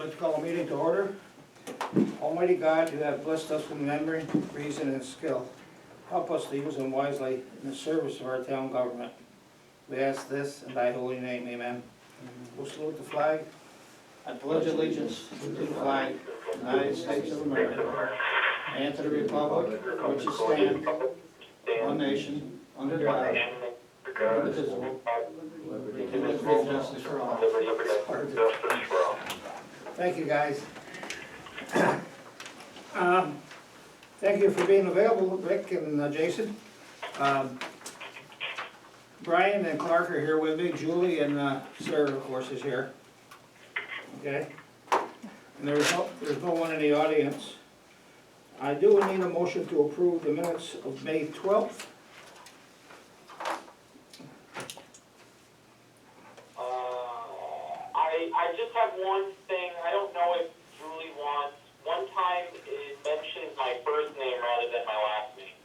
Let's call a meeting to order. Almighty God, you have blessed us with memory, reason, and skill. Help us to use them wisely in the service of our town government. We ask this in thy holy name, amen. We'll salute the flag. I pledge allegiance to the flag of the United States of America and to the republic for which it stands, one nation, under God, indivisible, with liberty and justice for all. Thank you, guys. Thank you for being available, Rick and Jason. Brian and Clark are here with me. Julie and Sarah, of course, is here. Okay? And there's no one in the audience. I do need a motion to approve the minutes of May 12th. I just have one thing. I don't know if Julie wants, one time it mentioned my first name rather than my last name.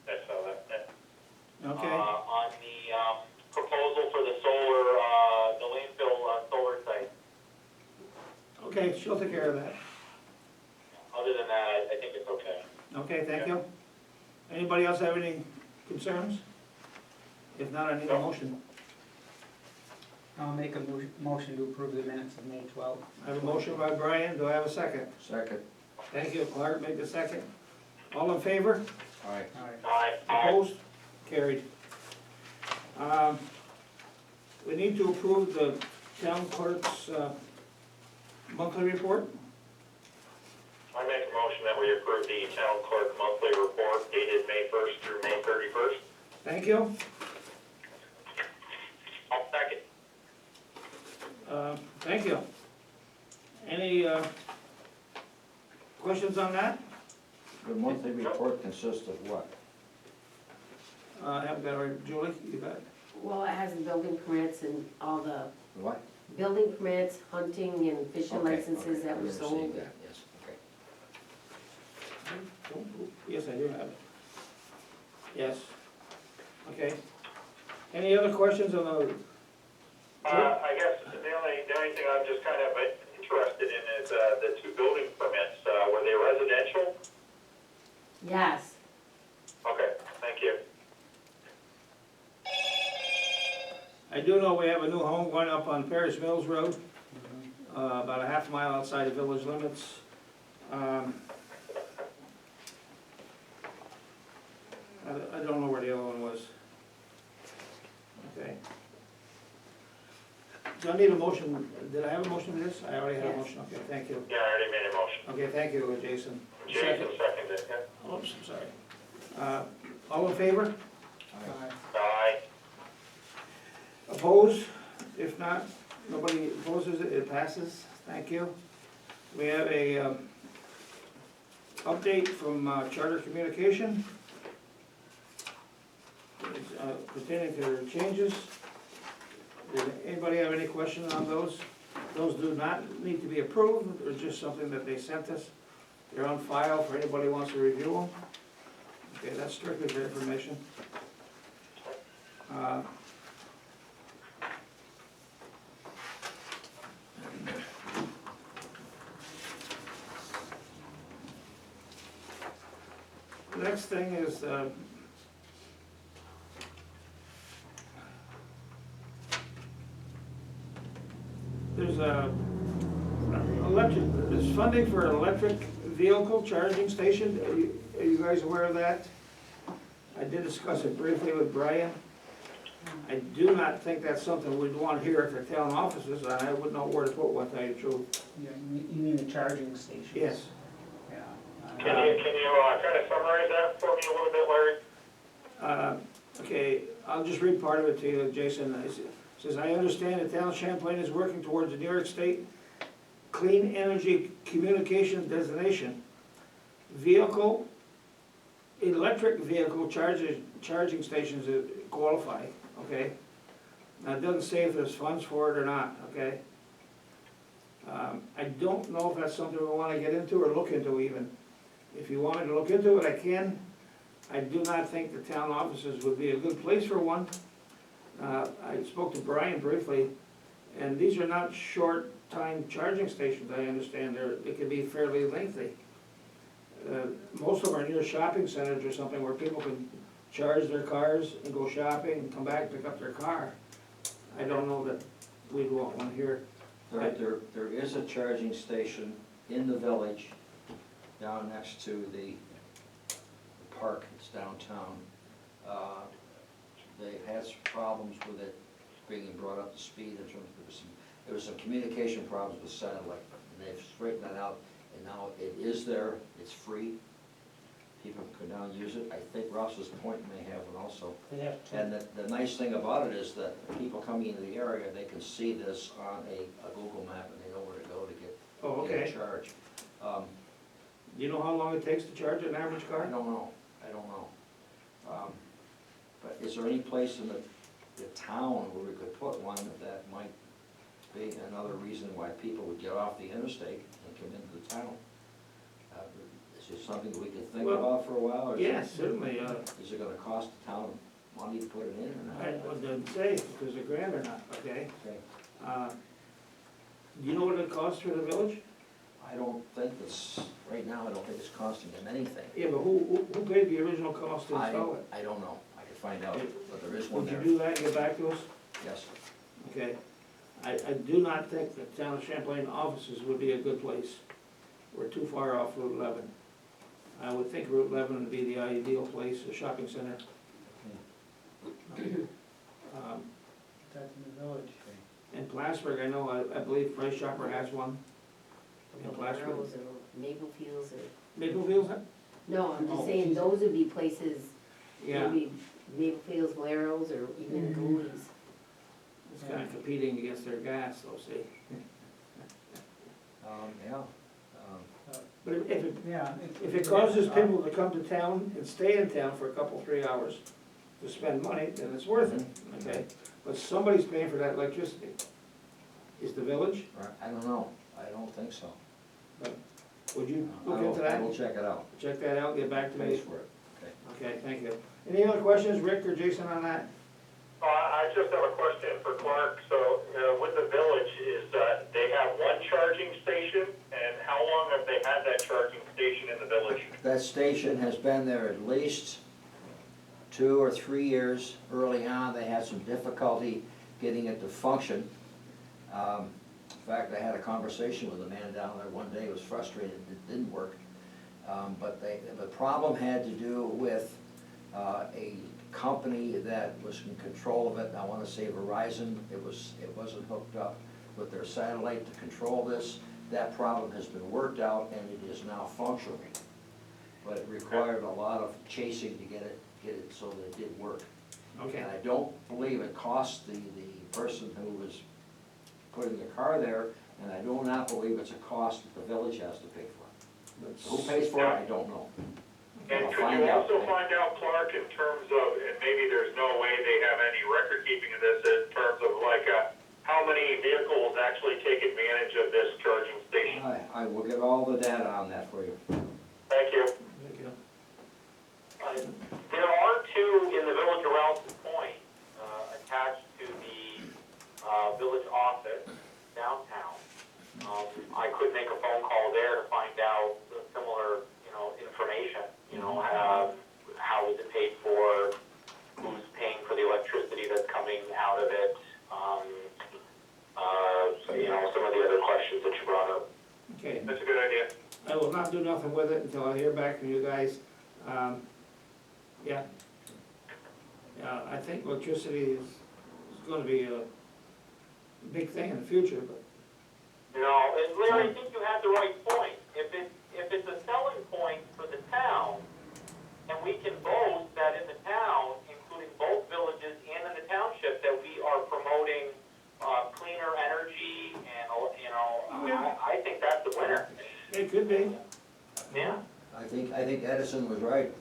I saw that. Okay. On the proposal for the solar, the landfill solar site. Okay, she'll take care of that. Other than that, I think it's okay. Okay, thank you. Anybody else have any concerns? If not, I need a motion. I'll make a motion to approve the minutes of May 12th. I have a motion by Brian, do I have a second? Second. Thank you, Clark, make the second. All in favor? Aye. Aye. Opposed? Carried. We need to approve the town clerk's monthly report. I make a motion that we approve the town clerk monthly report dated May 1st through May 31st. Thank you. I'll second. Thank you. Any questions on that? The monthly report consists of what? Haven't got it, Julie, you got it? Well, it has the building permits and all the What? building permits, hunting and fishing Okay, licenses okay, that I were received sold. that, yes, okay. Yes, I do have it. Yes. Okay. Any other questions on the? I guess the only thing I'm just kind of interested in is the two building permits. Were they residential? Yes, Okay, thank you. I do know we have a new home going up on Paris Mills Road, about a half mile outside the village limits. I don't know where the other one was. Okay. Do I need a motion? Did I have a motion for this? I already had a Yes. motion. Okay, thank you. Yeah, I already made a motion. Okay, thank you, Jason. Jason seconded, yeah. Oops, I'm sorry. All in favor? Aye. Opposed? If not, nobody opposes it, it passes. Thank you. We have a update from Charter Communication pertaining to their changes. Does anybody have any questions on those? Those do not need to be approved, they're just something that they sent us. They're on file for anybody who wants to review them. Okay, that's strictly for information. The next thing is there's funding for an electric vehicle charging station. Are you guys aware of that? I did discuss it briefly with Brian. I do not think that's something we'd want here at the town offices, and I wouldn't know where to put one, to tell you the truth. Yeah, you mean the charging station? Yes. Yeah. Can you kind of summarize that for me a little bit, Larry? Okay, I'll just read part of it to you, Jason. It says, I understand the town of Champlain is working towards the New York State Clean Energy Communications designation. Electric vehicle charging stations qualify, okay? Now, it doesn't say if there's funds for it or not, okay? I don't know if that's something we want to get into or look into even. If you want me to look into it, I can. I do not think the town offices would be a good place for one. I spoke to Brian briefly. And these are not short time charging stations, I understand, they can be fairly lengthy. Most of them are near shopping centers or something where people can charge their cars and go shopping and come back, pick up their car. I don't know that we'd want one here. There is a charging station in the village down next to the park, it's downtown. They've had some problems with it being brought up to speed in terms of, there was some communication problems with satellite, and they've straightened that out, and now it is there, it's free. People can go down and use it. I think Ross's Point may have one also. They have two. And the nice thing about it is that people coming into the area, they can see this on a Google map and they know where to go to Oh, get a okay. charge. Do you know how long it takes to charge an average I car? don't know. But is there any place in the town where we could put one that might be another reason why people would get off the interstate and come into the town? Is it something that we could think Well, about for a while? Or is Yes, certainly, Is it gonna cost the town money to put it in or I not? wouldn't say if it was a grant or not, okay? Okay. Do you know what it costs for the village? I don't think it's, right now, I don't think it's costing them anything. Yeah, but who paid the original cost to I install it? don't know, I could find out, but there is one Would you there, do that and get back to us? yes. Okay. I do not think the town of Champlain offices would be a good place. We're too far off Route 11. I would think Route 11 would be the ideal place, a shopping center. That's in the village. In Plattsburgh, I know, I believe Price Chopper has one. In Plattsburgh. Rose or Maple Fields or, Maple Fields, no, I'm Oh, just saying, those would be places, yeah, maybe Maple Fields, Valeros, or even Goonies. it's kind of competing against their gas, though, see. Yeah, But if it, Yeah. if it causes people to come to town and stay in town for a couple, 3 hours to spend money, then it's worth it, okay? But somebody's paying for that electricity. Is the village? I don't know, I don't think so. Would you I look will- into I that? will check it out, Check that out, get back to pays me. for it, okay. Okay, thank you. Any other questions, Rick or Jason, on that? I just have a question for Clark. So, with the village, is they have one charging station, and how long have they had that charging station in the village? That station has been there at least 2 or 3 years. Early on, they had some difficulty getting it to function. In fact, I had a conversation with a man down there one day, who was frustrated it didn't work. But the problem had to do with a company that was in control of it. I wanna say Verizon. It wasn't hooked up with their satellite to control this. That problem has been worked out and it is now functioning. But it required a lot of chasing to get it so that it did work. Okay, And I don't believe it cost the person who was putting the car there, and I do not believe it's a cost that the village has to pay for. Who pays for it, I don't know. And I'll could find you out. also find out, Clark, in terms of, and maybe there's no way they have any record keeping of this, in terms of like, how many vehicles actually take advantage of this charging station? I will get all the data on that for you. Thank you. thank you. There are two in the village of Rouse's Point, attached to the, village office downtown. I could make a phone call there to find out the similar, information, how is it paid for, who's paying for the electricity that's coming out of it, some of the other questions that you brought up. Okay, That's a good idea. I will not do nothing with it until I hear back from you guys. Yeah. Yeah, I think electricity is gonna be a big thing in the future, but, No, and Larry, I think you had the right point. If it's a selling point for the town, and we can boast that in the town, including both villages and in the township, that we are promoting cleaner energy and, I think that's the winner. it could be. Yeah. I think Edison was right.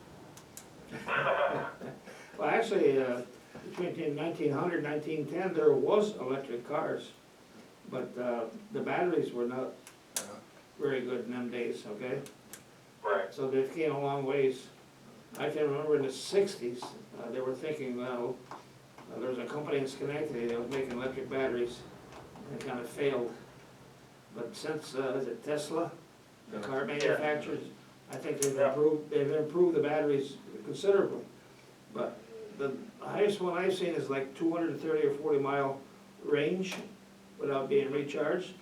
Well, actually, between 1900 and 1910, there was electric cars, but the batteries were not very good in them days, okay? Right. So they came a long ways. I can remember in the 60s, they were thinking, well, there was a company in Schenectady that was making electric batteries. and it kind of failed. But since, is it Tesla, the car manufacturers, I think they've improved the batteries considerably. But the highest one I've seen is like 230 or 40 mile range without being recharged.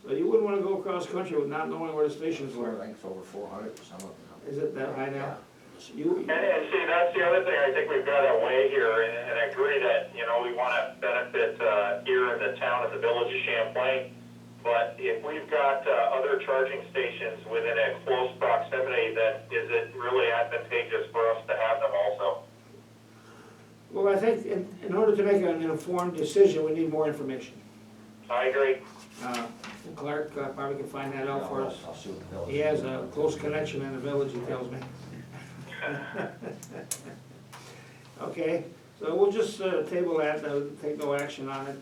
So you wouldn't wanna go across country with not knowing where the stations I were. think it's over 400 for some of them now. Is it that high now? And see, that's the other thing, I think we've got to weigh here, and I agree that, you know, we want to benefit here in the town of the village of Champlain, but if we've got other charging stations within a close proximity, then is it really advantageous for us to have them also? Well, I think in order to make an informed decision, we need more information. I agree. Clark probably can find that out for us. I'll sue the village. He has a close connection in the village, he tells me. Okay, so we'll just table that, take no action on it.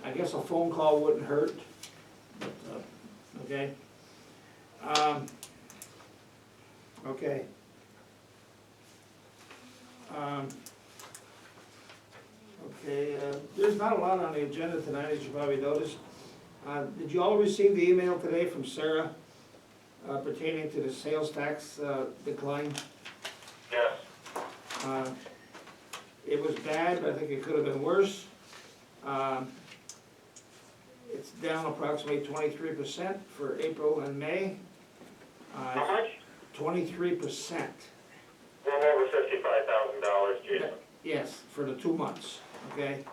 I guess a phone call wouldn't hurt, but, okay. Okay. Okay, there's not a lot on the agenda tonight, as you probably noticed. Did you all receive the email today from Sarah pertaining to the sales tax decline? Yes. It was bad, but I think it could have been worse. It's down approximately 23% for April and May. How much? 23%. Well over $55,000, Jason. Yes, for the 2 months, okay?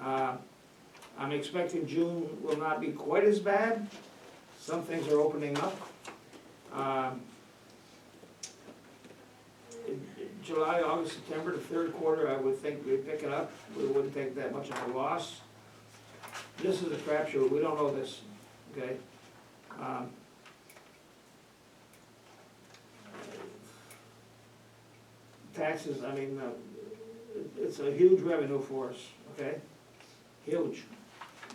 I'm expecting June will not be quite as bad. Some things are opening up. July, August, September, the third quarter, I would think we'd pick it up. We wouldn't take that much of a loss. This is a crapshoot, we don't know this, okay? Taxes, I mean, it's a huge revenue for us, okay? Huge,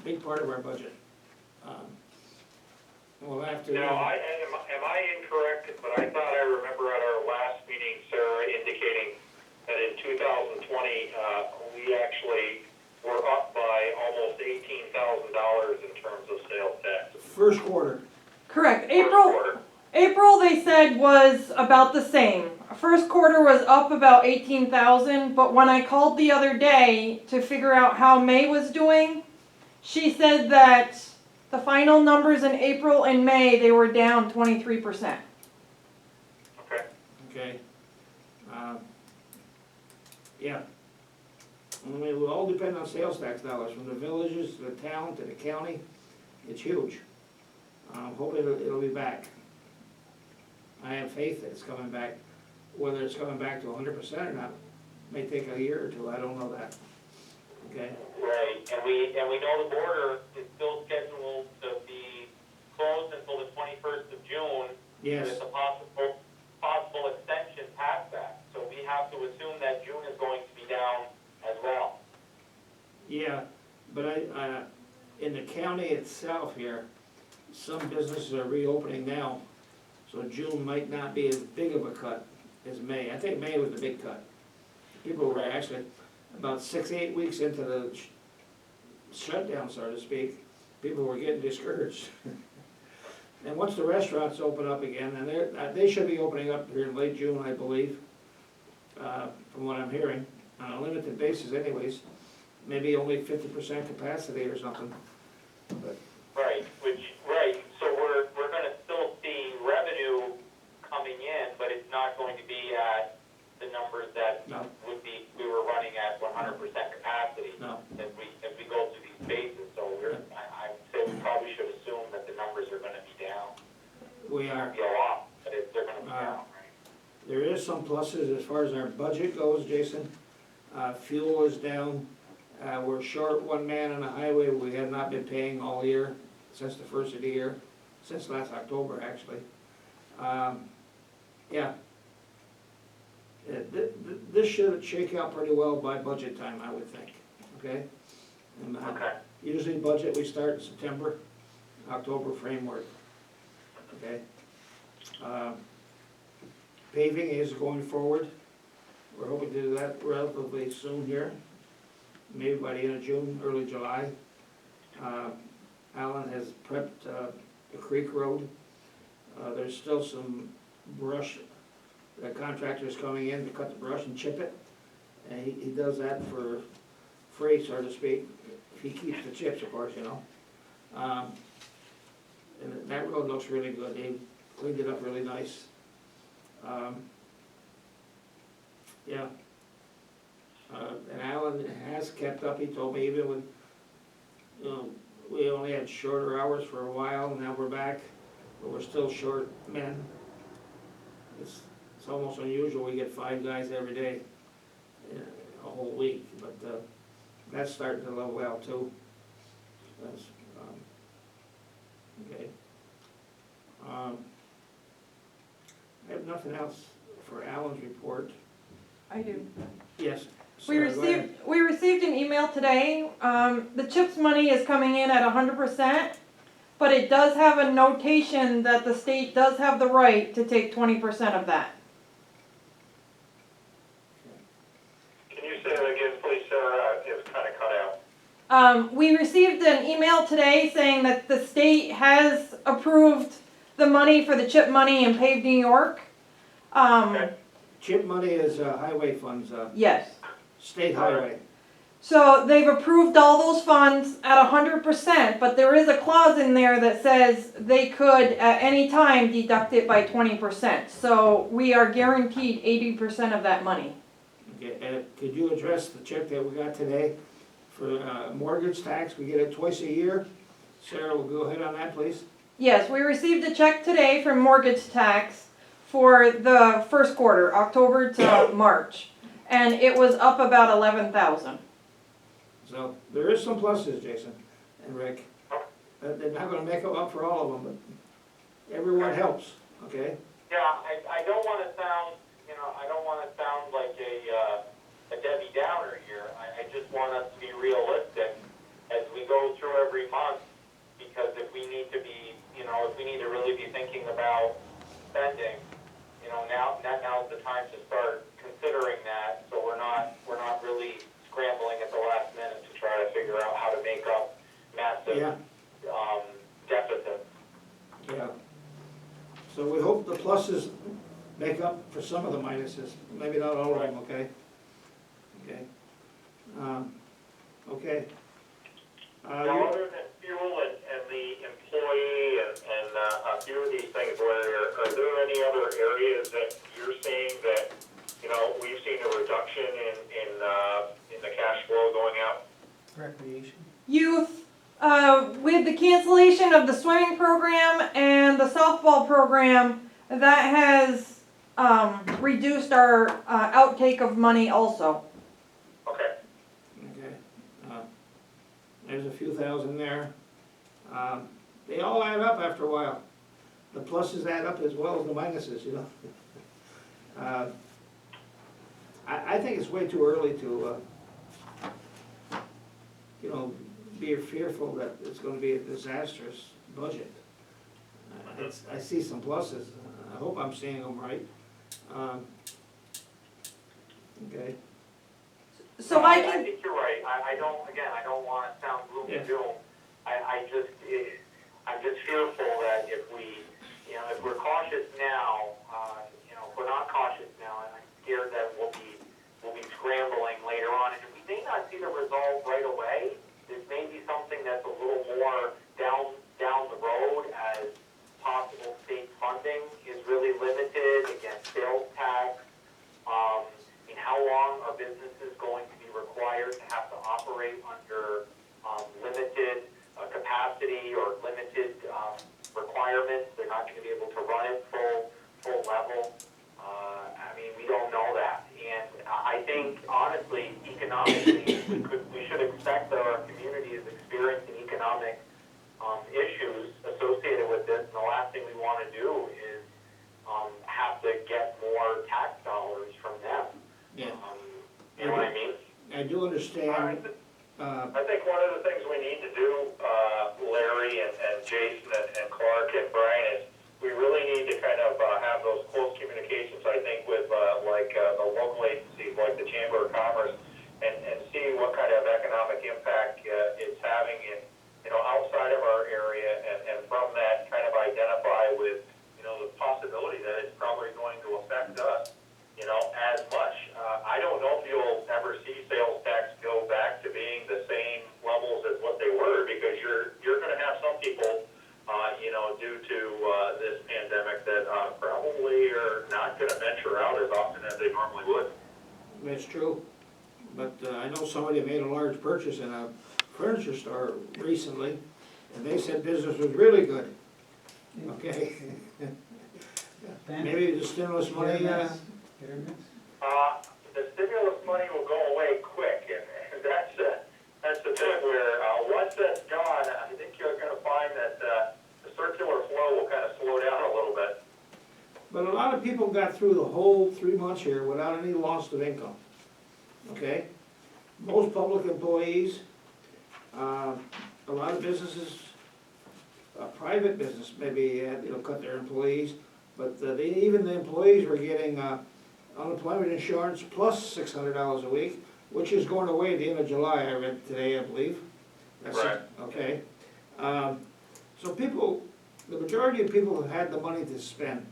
big part of our budget. We'll have to. Now, am I incorrect, but I thought I remember at our last meeting, Sarah indicating that in 2020, we actually were up by almost $18,000 in terms of sales tax. First quarter, Correct. First quarter. April they said was about the same. First quarter was up about 18,000, but when I called the other day to figure out how May was doing, she said that the final numbers in April and May, they were down 23%. Okay. okay? Yeah. I mean, it will all depend on sales tax dollars, from the villages to the town to the county. It's huge. Hopefully it'll be back. I have faith that it's coming back. Whether it's coming back to 100% or not, may take a year or two, I don't know that. Okay? Right, and we know the border is still scheduled to be closed until the 21st of June. Yes. With a possible extension past that. So we have to assume that June is going to be down as well. Yeah, but in the county itself here, some businesses are reopening now, so June might not be as big of a cut as May. I think May was the big cut. People were actually about 6-8 weeks into the shutdown, so to speak, people were getting discouraged. And once the restaurants open up again, and they should be opening up here in late June, I believe, from what I'm hearing, on a limited basis anyways, maybe only 50% capacity or something. But Right, so we're gonna still see revenue coming in, but it's not going to be at the numbers that No. we were running at 100% capacity. No. As we go through these phases, so I would say we probably should assume that the numbers are gonna be down. we are. Be a lot, but they're gonna be down, right? There is some pluses as far as our budget goes, Jason. Fuel is down. We're short one man on the highway we have not been paying all year, since the first of the year, since last October, actually. Yeah. This should shake out pretty well by budget time, I would think, okay? And, Okay. usually budget, we start in September, October framework, okay? Paving is going forward. We're hoping to do that relatively soon here, maybe by the end of June, early July. Alan has prepped the creek road. There's still some brush. The contractor's coming in to cut the brush and chip it. And he does that for free, so to speak, if he keeps the chips, of course, you know. And that road looks really good. They cleaned it up really nice. Yeah. And Alan has kept up, he told me, even when, you know, we only had shorter hours for a while, and now we're back, but we're still short men. It's almost unusual, we get 5 guys every day, a whole week, but that's starting to level out too. That's, okay. I have nothing else for Alan's report. I do. Yes. We Sarah, go ahead. received an email today. The CHIPS money is coming in at 100%, but it does have a notation that the state does have the right to take 20% of that. Can you say that again, please, Sarah? It was kind of cut out. We received an email today saying that the state has approved the money for the CHIP money in paved New York. Okay. CHIP money is highway funds, Yes. state highway. So they've approved all those funds at 100%, but there is a clause in there that says they could at any time deduct it by 20%. So we are guaranteed 80% of that money. Okay, and could you address the check that we got today for mortgage tax? We get it twice a year. Sarah will go ahead on that, please. Yes, we received a check today from mortgage tax for the first quarter, October to March, and it was up about 11,000. So there is some pluses, Jason and Rick. They're not gonna make up for all of them, but everyone helps, okay? Yeah, I don't want to sound, you know, I don't want to sound like a Debbie Downer here. I just want us to be realistic as we go through every month, because if we need to be, you know, if we need to really be thinking about spending, you know, now's the time to start considering that, so we're not really scrambling at the last minute to try to figure out how to make up massive Yeah, deficits. yeah. So we hope the pluses make up for some of the minuses, maybe not all of them, okay? Okay. Okay. Now, other than fuel and the employee and a few of these things, are there any other areas that you're seeing that, you know, we've seen a reduction in the cash flow going out? Recreation. Youth, with the cancellation of the swimming program and the softball program, that has reduced our outtake of money also. Okay. Okay. There's a few thousand there. They all add up after a while. The pluses add up as well as the minuses, you know? I think it's way too early to, you know, be fearful that it's gonna be a disastrous budget. I see some pluses. I hope I'm seeing them right. Okay. So I I can, think you're right. I don't want to sound gloom and doom. I'm just fearful that if we're cautious now, if we're not cautious now, I'm scared that we'll be scrambling later on. And we may not see the result right away. This may be something that's a little more down the road as possible state funding is really limited against sales tax. How long are businesses going to be required to have to operate under limited capacity or limited requirements? They're not going to be able to run it full level. We don't know that. And I think, honestly, economically, we should expect that our community is experiencing economic issues associated with this. And the last thing we want to do is have to get more tax dollars from them. Yeah. You know what I mean? I do understand. I think one of the things we need to do, Larry and Jason and Clark and Brian, is we really need to kind of have those close communications, I think, with the local agencies like the Chamber of Commerce and see what kind of economic impact it's having in that's true, but I know somebody made a large purchase in a furniture store recently, and they said business was really good, okay? Ben? Maybe the stimulus money, Hit or miss? The stimulus money will go away quick, and that's the thing where, once that's gone, I think you're gonna find that, the circular flow will kind of slow down a little bit. but a lot of people got through the whole 3 months here without any loss of income, okay? Most public employees, a lot of businesses, private business maybe had, cut their employees, but even the employees were getting unemployment insurance plus $600 a week, which is going away at the end of July, I read today, I believe. That's it. Right. Okay. So people, the majority of people have had the money to spend.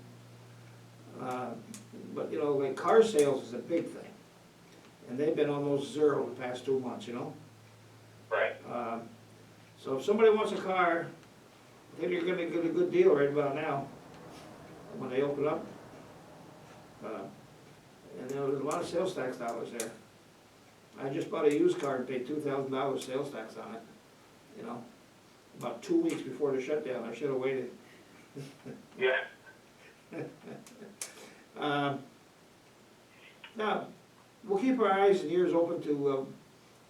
But, like car sales is a big thing. And they've been almost zero the past 2 months, Right. So if somebody wants a car, I think you're gonna get a good deal right about now, when they open up. And there's a lot of sales tax dollars there. I just bought a used car and paid $2,000 sales tax on it, about 2 weeks before the shutdown, I should've waited. Yeah. Now, we'll keep our eyes and ears open to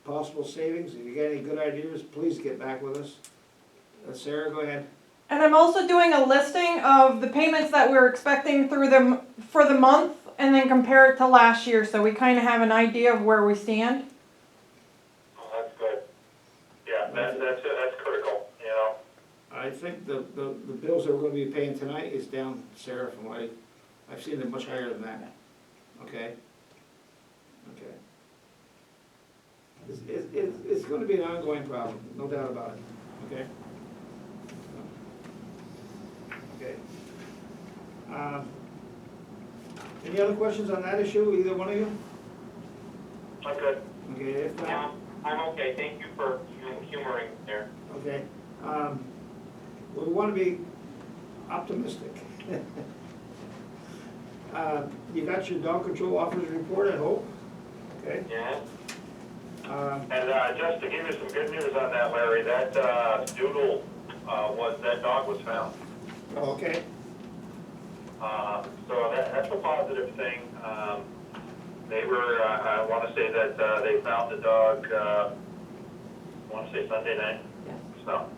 possible savings. If you got any good ideas, please get back with us. Sarah, go ahead. And I'm also doing a listing of the payments that we're expecting for the month, and then compare it to last year, so we kind of have an idea of where we stand. Oh, that's good. Yeah, that's critical, I think the bills that we're gonna be paying tonight is down, Sarah, from what I've seen it much higher than that. Okay? Okay. It's gonna be an ongoing problem, no doubt about it, okay? Okay. Any other questions on that issue, either one of you? I'm good. Okay, if not, I'm okay, thank you for humoring there. okay. We wanna be optimistic. You got your dog control officer's report, I hope? Okay. Yeah. Um, And just to give you some good news on that, Larry, that doodle that dog was found. Okay, So that's a positive thing. They were, I want to say that they found the dog, I want to say Sunday night. Yes. So,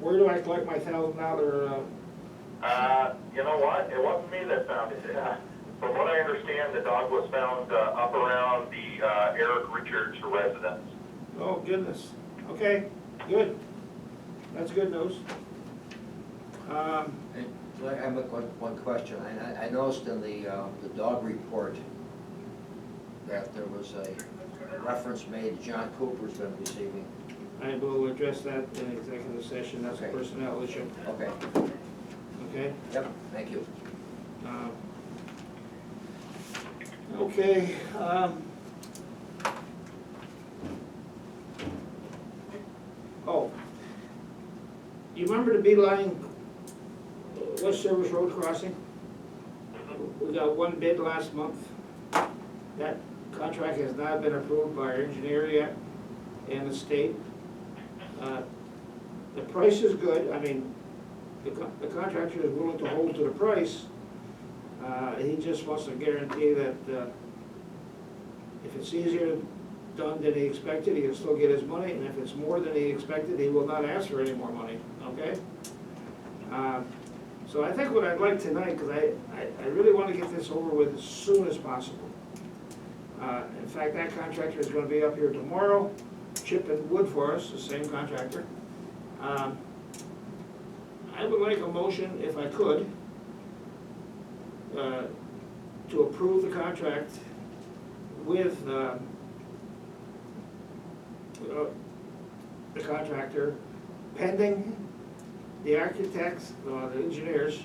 where do I collect my $1,000? you know what? It wasn't me that found it. From what I understand, the dog was found up around the Eric Richards residence. Oh, goodness. Okay, good. That's good news. And I have one question. I noticed in the dog report that there was a reference made John Cooper's been receiving. I will address that in executive session, that's a Okay. personnel issue, Okay, okay? yep, thank you. Okay, oh, you remember the Beeline West Service Road crossing? We got one bid last month. That contract has not been approved by our engineer yet and the state. The price is good, I mean, the contractor is willing to hold to the price. He just wants to guarantee that if it's easier done than he expected, he'll still get his money, and if it's more than he expected, he will not ask for any more money, okay? So I think what I'd like tonight, because I really want to get this over with as soon as possible. In fact, that contractor is going to be up here tomorrow, chipping wood for us, the same contractor. I would like a motion, if I could, to approve the contract with the contractor pending the architects, the engineers,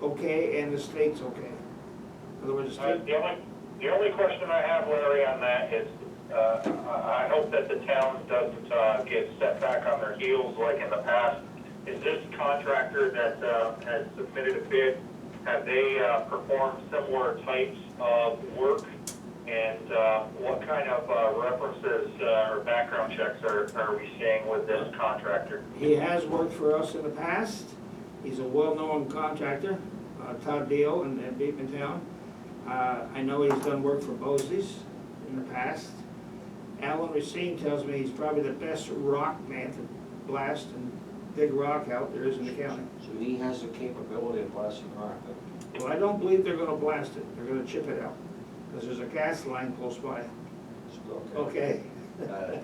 okay, and the state's okay. In other words, the state, The only question I have, Larry, on that is, I hope that the town doesn't get set back on their heels like in the past. Is this contractor that has submitted a bid, have they performed similar types of work And what kind of references or background checks are we seeing with this contractor? He has worked for us in the past. He's a well-known contractor, Todd Deal in Bateman Town. I know he's done work for Bosse's in the past. Alan Racine tells me he's probably the best rock man to blast and dig rock out there is in the county. So he has the capability of blasting rock. Well, I don't believe they're gonna blast it. They're gonna chip it out, because there's a gas line close by. Okay. Got it.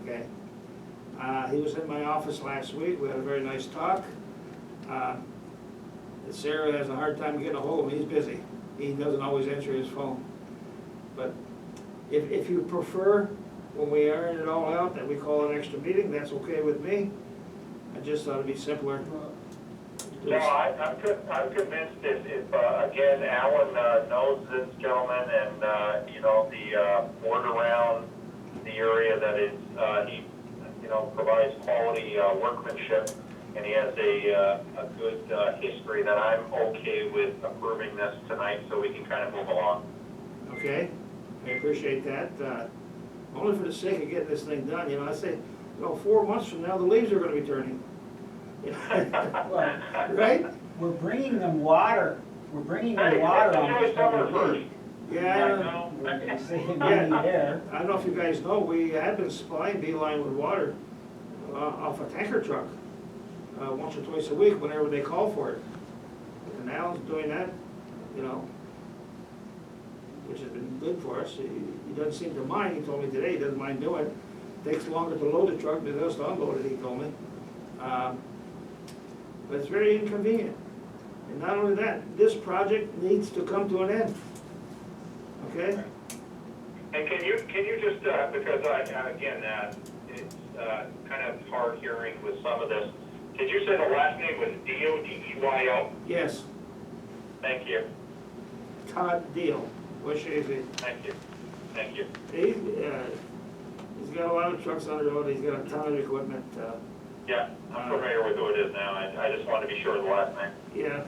Okay. He was in my office last week, we had a very nice talk. Sarah has a hard time getting a hold of him, he's busy. He doesn't always answer his phone. But if you prefer, when we iron it all out, that we call an extra meeting, that's okay with me. I just thought it'd be simpler. No, I'm convinced if again, Alan knows this gentleman and, you know, the board around the area that is, he, you know, provides quality workmanship, and he has a good history, that I'm okay with approving this tonight so we can kind of move along. Okay, I appreciate that. Only for the sake of getting this thing done, you know, I say, you know, 4 months from now, the leaves are gonna be turning. Well, Right? we're bringing them water, we're bringing them Hey, water let's on enjoy this summer every first. week. Yeah, We're saving money there. I don't know if you guys know, we have been supplying Beeline with water off a tanker truck once or twice a week whenever they call for it. And Alan's doing that, you know, which has been good for us. He doesn't seem to mind. He told me today he doesn't mind doing it. Takes longer to load the truck than it does to unload it, he told me. But it's very inconvenient. And not only that, this project needs to come to an end. Okay? And can you just, because again, it's kind of hard hearing with some of this, did you say the last name was Dio, D-E-Y-O? Yes, Thank you, Todd Deal. What should he say? thank you, thank you. He's got a lot of trucks on the road. He's got a ton of equipment. Yeah, I'm familiar with who it is now, I just wanted to be sure of the last name. Yeah.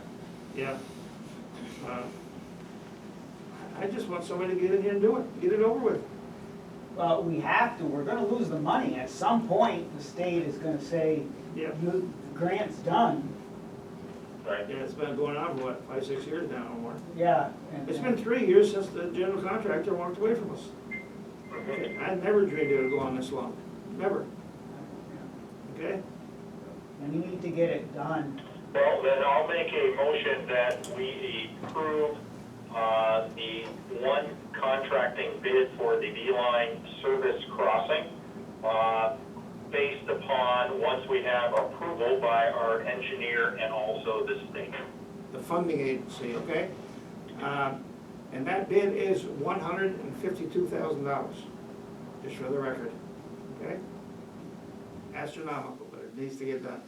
I just want somebody to get in here and do it. Get it over with. Well, we have to, we're gonna lose the money. At some point, the state is gonna say, Yeah. the grant's done. Right. Yeah, it's been going on for what, 5, 6 years now or more. Yeah. and- It's been 3 years since the general contractor walked away from us. I never dreamed it would go on this long. Never. Okay? And we need to get it done. Well, then I'll make a motion that we approve the one contracting bid for the Beeline service crossing, based upon, once we have approval by our engineer and also the state. The funding agency, okay? And that bid is $152,000, just for the record, okay? Astronomical, but it needs to get done.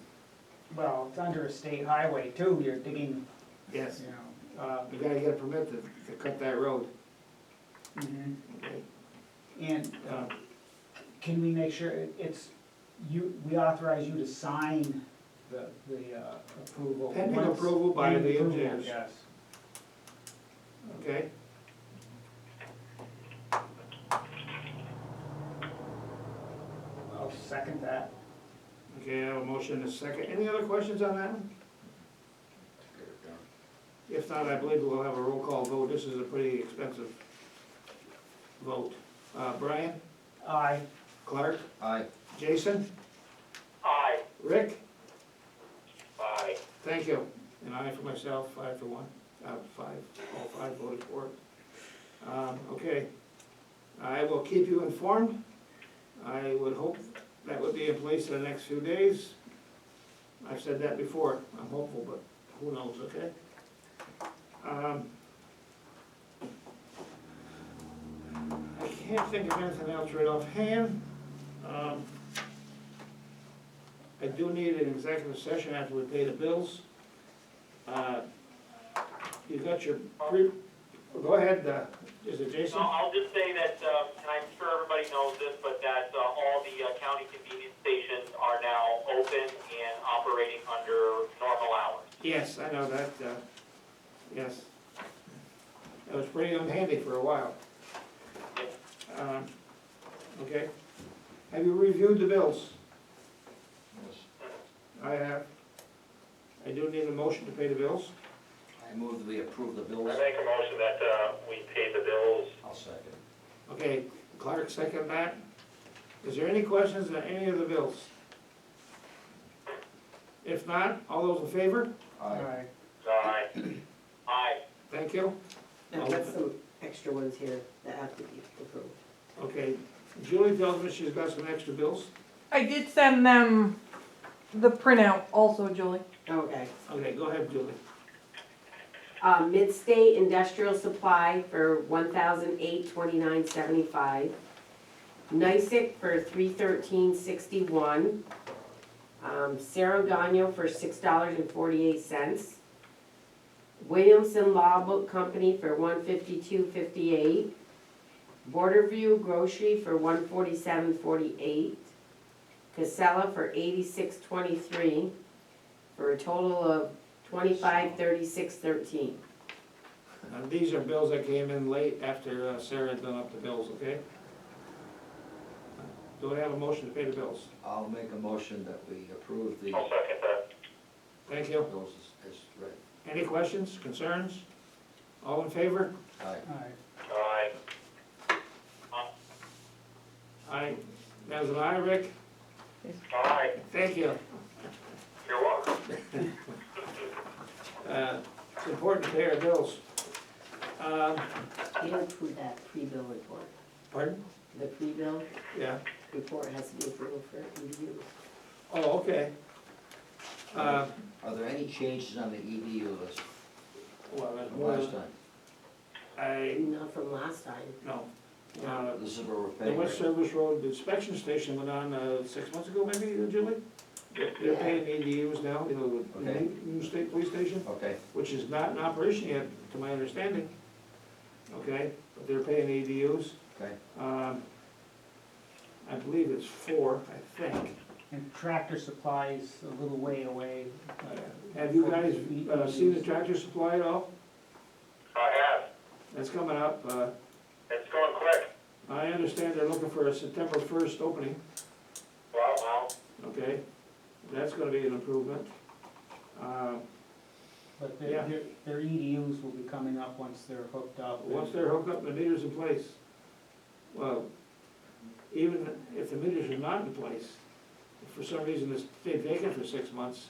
Well, it's under a state highway too, you're digging, Yes, you know. you gotta get a permit to cut that road, Mhm. okay? And can we make sure it's, we authorize you to sign the approval? Pending once- approval by pending the approval, engineers. Yes. Okay? I'll second that. Okay, I have a motion and a second. Any other questions on that one? If not, I believe we'll have a roll call vote. This is a pretty expensive vote. Brian? Aye. Clark? Aye. Jason? Aye. Rick? Aye. Thank you. And I for myself, 5 for 1, 5, all 5 voted for it. Okay. I will keep you informed. I would hope that would be in place in the next few days. I've said that before. I'm hopeful, but who knows, okay? I can't think of anything else right offhand. I do need an executive session after we pay the bills. You got your, go ahead, is it Jason? No, I'll just say that, and I'm sure everybody knows this, but that all the county convenience stations are now open and operating under normal hours. Yes, I know that, yes. That was pretty unhandy for a while. Okay. Have you reviewed the bills? Yes. I have. I do need a motion to pay the bills. I move that we approve the bills. I make a motion that, we pay the bills. I'll second. Okay, Clark, second that. Is there any questions on any of the bills? If not, all those in favor? Aye. Aye. Aye. Thank you. I've got some extra ones here that have to be approved. Okay, Julie tells me she's got some extra bills. I did send them the printout also, Julie. Okay. Okay, go ahead, Julie. Mid-State Industrial Supply for $1,829.75. NICIC for $313.61. Cerro Gano for $6.48. Williamson Law Book Company for $152.58. Borderview Grocery for $147.48. Casella for $86.23, for a total of $25.36.13. Now, these are bills that came in late after Sarah had done up the bills, okay? Do I have a motion to pay the bills? I'll make a motion that we approve the I'll second that. Thank you. bills as read. Any questions, concerns? All in favor? Aye. Aye. Aye. That was an aye, Rick? Aye. Thank you. You're welcome. It's important to pay our bills. You don't approve that pre-bill report. Pardon? The pre-bill Yeah. report has to be approved for review. Oh, okay. Are there any changes on the EDU list Well, that's from more last than, time? Not from last time. no. This is where we're The paying. West Service Road inspection station went on 6 months ago, maybe, Julie? They're paying EDUs now, you know, the Okay. new state police station, Okay, which is not in operation yet, to my understanding. Okay, but they're paying EDUs. okay. I believe it's 4, I think. And Tractor Supply's a little way away. Have you guys seen the Tractor Supply at all? I have. That's coming up. It's going quick. I understand they're looking for a September 1st opening, Wow. okay? That's gonna be an improvement. But Yeah. their EDUs will be coming up once they're hooked up. Once they're hooked up and the meter's in place, well, even if the meters are not in place, if for some reason it's stayed vacant for 6 months,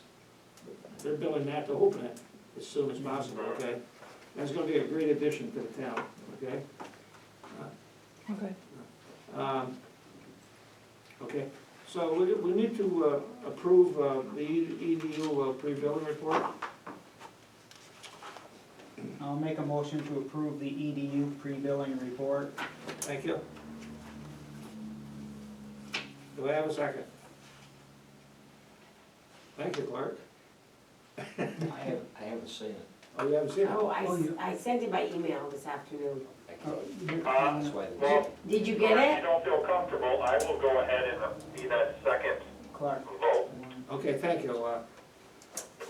they're billing that to open it as soon as possible, okay? That's gonna be a great addition to the town, okay? Okay. Okay, so we need to approve the EDU pre-billing report. I'll make a motion to approve the EDU pre-billing report. Thank you. Do I have a second? Thank you, Clark. I haven't seen it. Oh, you haven't seen it? Oh, you- I sent it by email this afternoon. I can't. Uh, That's why. Well, Did you if get you it? don't feel comfortable, I will go ahead and be that second Clark. vote. Okay, thank you.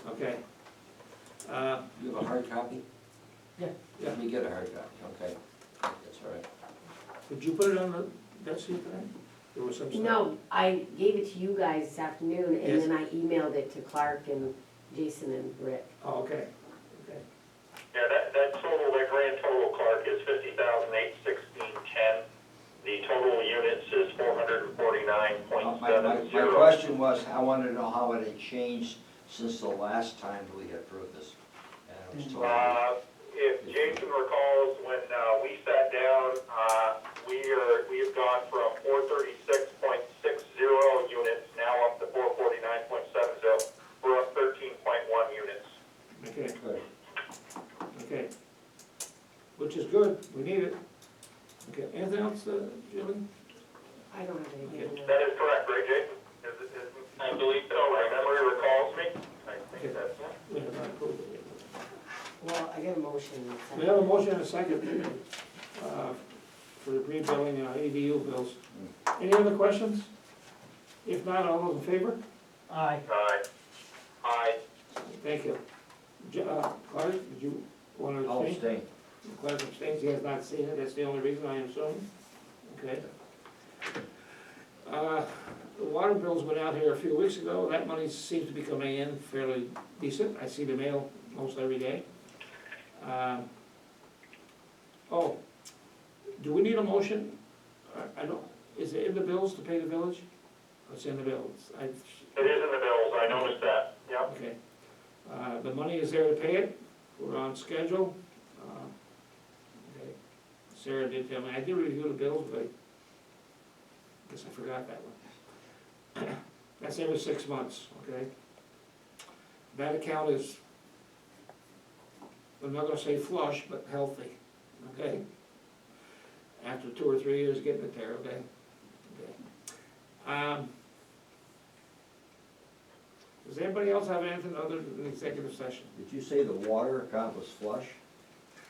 Okay. You have a hard copy? Yeah. Yeah. Let me get a hard copy, okay. That's all right. Did you put it on the, that's it, right? There was some stuff. No, I gave it to you guys this afternoon, and Yes. then I emailed it to Clark and Jason and Rick. Oh, okay, okay. Yeah, that total, that grand total, Clark, is 50,816.10. The total units is 449.70. My question was, I wanted to know how it had changed since the last time we had approved this. And I was told, If Jason recalls, when we sat down, we have gone from 436.60 units now up to 449.70. We're up 13.1 units. Okay, good. okay. Which is good, we need it. Okay, anything else, Julie? I don't have anything. That is correct, right, Jason? I believe so. My memory recalls me. I think that's it. We have not approved it yet. Well, I got a motion. We have a motion and a second for the pre-billing EDU bills. Any other questions? If not, all those in favor? Aye. Aye. Aye. Thank you. Clark, did you want to I'll abstain? abstain. Clerk abstains, he has not seen it, that's the only reason, I assume. Okay. The water bills went out here a few weeks ago, that money seems to be coming in fairly decent, I see the mail most every day. Oh, do we need a motion? I don't, is it in the bills to pay the village? It's in the bills, It is in the bills, I noticed that, yep. okay. The money is there to pay it, we're on schedule. Okay. Sarah did tell me, I did review the bills, but I guess I forgot that one. That's every 6 months, okay? That account is, I'm not gonna say flush, but healthy, okay? After 2 or 3 years getting it there, okay? Okay. Does anybody else have anything other than executive session? Did you say the water account was flush?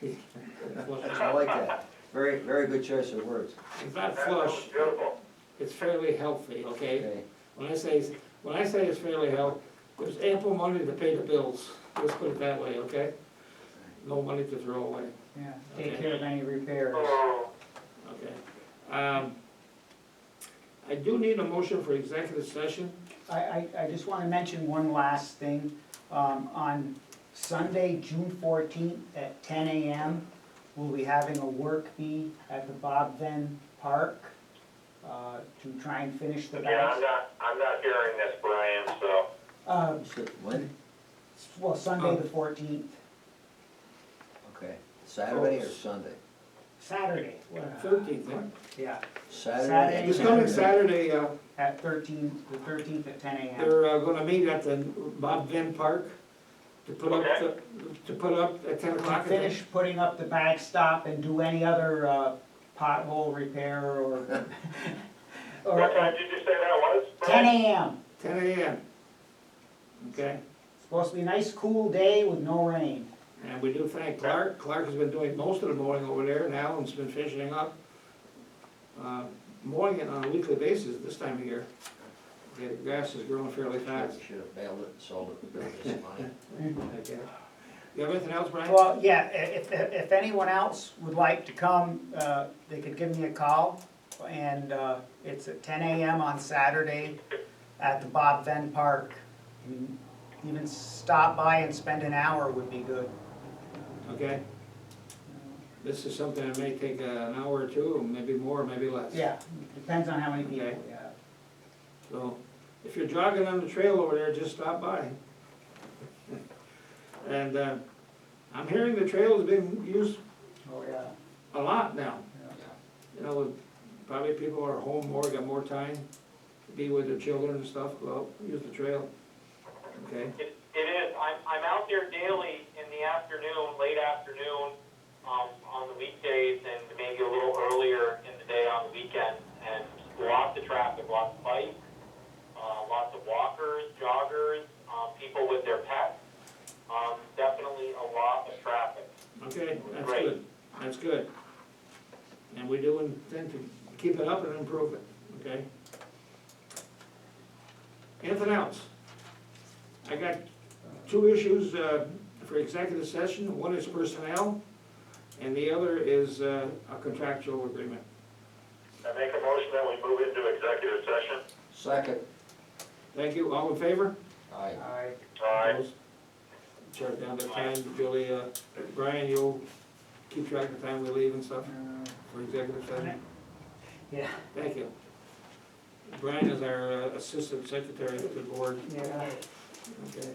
Flush. I like that. Very, very good choice of words. It's not That flush, was beautiful. it's fairly healthy, okay? Okay. When I say it's fairly healthy, there's ample money to pay the bills, let's put it that way, okay? No money to throw away, Yeah, take Okay. care of any repairs. Oh, okay? I do need a motion for executive session. I just wanna mention one last thing. On Sunday, June 14th at 10 a.m., we'll be having a work bee at the Bob Venn Park to try and finish the yeah, bags. I'm not hearing this, Brian, so. You said when? Well, Sunday the 14th, Okay. Saturday or Sunday? Saturday. 13th, huh? Yeah, Saturday. This coming Saturday, at the 13th at 10 a.m. they're gonna meet at the Bob Venn Park to put up, Okay. to put up at 10 o'clock. I think. Finish putting up the backstop and do any other pothole repair or, What time did you say that was? 10 a.m. 10 a.m. Okay, Supposed to be a nice cool day with no rain. and we do thank Clark. Clark has been doing most of the mowing over there, and Alan's been finishing up. Mowing it on a weekly basis this time of year. Okay, the grass is growing fairly fast. Should have bailed it and sold it to build this money. Okay. You have anything else, Brian? Well, yeah, if anyone else would like to come, they could give me a call. And it's at 10 a.m. on Saturday at the Bob Venn Park. Even stop by and spend an hour would be good. Okay. This is something that may take an hour or two, maybe more, maybe less. Yeah, depends on how many people Okay. we have. So, if you're jogging on the trail over there, just stop by. And I'm hearing the trail is being used Oh, yeah. a lot now. Yeah. You know, probably people are home more, got more time to be with their children and stuff, go out, use the trail. Okay? It is, I'm out there daily in the afternoon, late afternoon, on the weekdays and maybe a little earlier in the day on the weekend. And lots of traffic, lots of bikes, lots of walkers, joggers, people with their pets. Definitely a lot of traffic. Okay, that's Great. good, that's good. And we do intend to keep it up and improve it, okay? Anything else? I got two issues for executive session. One is personnel, and the other is a contractual agreement. I make a motion that we move into executive session. Second. Thank you, all in favor? Aye. Aye. Opposed? Chart down the time, Julie, Brian, you'll keep track of the time we leave and stuff for executive session? Yeah. Thank you. Brian is our assistant secretary of the board. Yeah. Okay.